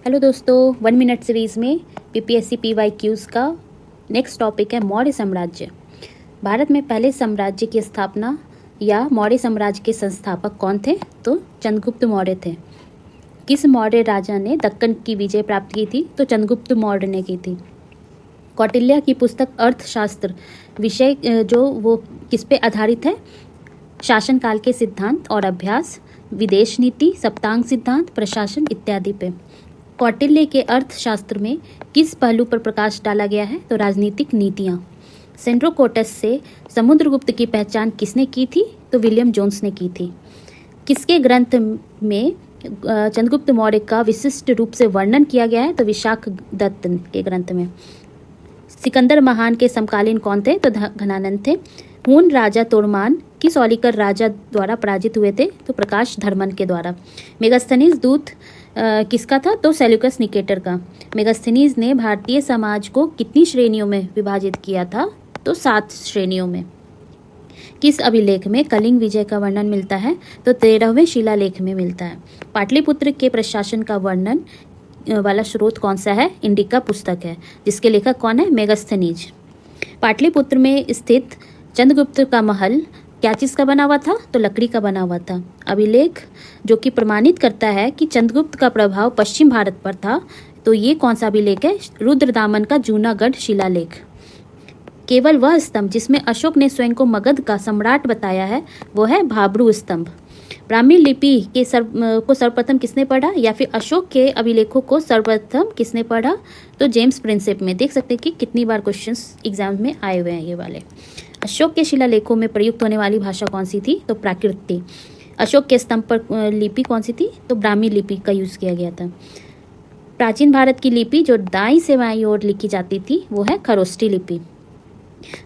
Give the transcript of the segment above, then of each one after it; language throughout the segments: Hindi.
हेलो दोस्तों, 1 मिनट सीरीज़ में पीपीएससी पीवाईक्यूज़ का नेक्स्ट टॉपिक है मौर्य साम्राज्य। भारत में पहले साम्राज्य की स्थापना या मौर्य साम्राज्य के संस्थापक कौन थे? तो चंद्रगुप्त मौर्य थे। किस मौर्य राजा ने दक्कन की विजय प्राप्त की थी? तो चंद्रगुप्त मौर्य ने की थी। कौटिल्य की पुस्तक अर्थशास्त्र विषय जो वो किस पे आधारित है? शासनकाल के सिद्धांत और अभ्यास, विदेश नीति, सप्तांग सिद्धांत, प्रशासन इत्यादि पे। कौटिल्य के अर्थशास्त्र में किस पहलू पर प्रकाश डाला गया है? तो राजनीतिक नीतियाँ। सेंड्रोकोटस से समुद्रगुप्त की पहचान किसने की थी? तो विलियम जोन्स ने की थी। किसके ग्रंथ में चंद्रगुप्त मौर्य का विशिष्ट रूप से वर्णन किया गया है? तो विशाखदत्त के ग्रंथ में। सिकंदर महान के समकालीन कौन थे? तो घनानंद थे। हून राजा तोरमान किस औलिकर राजा द्वारा पराजित हुए थे? तो प्रकाश धर्मन के द्वारा। मेगास्थनीज दूत किसका था? तो सेल्यूकस निकेटर का। मेगास्थनीज ने भारतीय समाज को कितनी श्रेणियों में विभाजित किया था? तो 7 श्रेणियों में। किस अभिलेख में कलिंग विजय का वर्णन मिलता है? तो 13वें शिलालेख में मिलता है। पाटलिपुत्र के प्रशासन का वर्णन वाला स्रोत कौन सा है? इंडिका पुस्तक है, जिसके लेखक कौन है? मेगास्थनीज। पाटलिपुत्र में स्थित चंद्रगुप्त का महल क्या चीज़ का बना हुआ था? तो लकड़ी का बना हुआ था। अभिलेख जो कि प्रमाणित करता है कि चंद्रगुप्त का प्रभाव पश्चिम भारत पर था, तो ये कौन सा अभिलेख है? रुद्रदामन का जूनागढ़ शिलालेख। केवल वह स्तंभ जिसमें अशोक ने स्वयं को मगध का सम्राट बताया है वो है भाब्रू स्तंभ। ब्राह्मी लिपि के सर्वप्रथम किसने पढ़ा, या फिर अशोक के अभिलेखों को सर्वप्रथम किसने पढ़ा? तो जेम्स प्रिंसेप में। देख सकते हैं कि कितनी बार क्वेश्चंस एग्जाम में आए हुए हैं ये वाले। अशोक के शिलालेखों में प्रयुक्त होने वाली भाषा कौन सी थी? तो प्राकृत। अशोक के स्तंभ पर लिपि कौन सी थी? तो ब्राह्मी लिपि का यूज़ किया गया था। प्राचीन भारत की लिपि जो दाईं से बाईं ओर लिखी जाती थी वो है खरोष्ठी लिपि।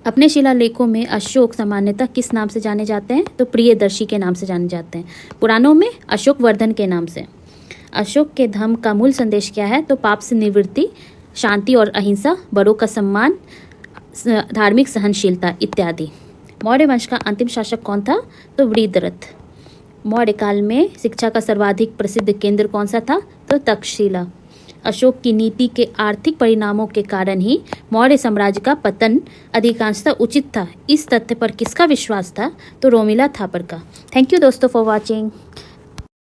अपने शिलालेखों में अशोक सामान्यतः किस नाम से जाने जाते हैं? तो प्रियदर्शी के नाम से जाने जाते हैं। पुराणों में अशोक वर्धन के नाम से। अशोक के धम्म का मूल संदेश क्या है? तो पाप से निवृत्ति, शांति और अहिंसा, बड़ों का सम्मान, धार्मिक सहनशीलता इत्यादि। मौर्य वंश का अंतिम शासक कौन था? तो वृद्धरथ। मौर्य काल में शिक्षा का सर्वाधिक प्रसिद्ध केंद्र कौन सा था? तो तक्षशिला। अशोक की नीति के आर्थिक परिणामों के कारण ही मौर्य साम्राज्य का पतन अधिकांशतः उचित था। इस तथ्य पर किसका विश्वास था? तो रोमिला थापर का। थैंक यू दोस्तों फॉर वॉचिंग।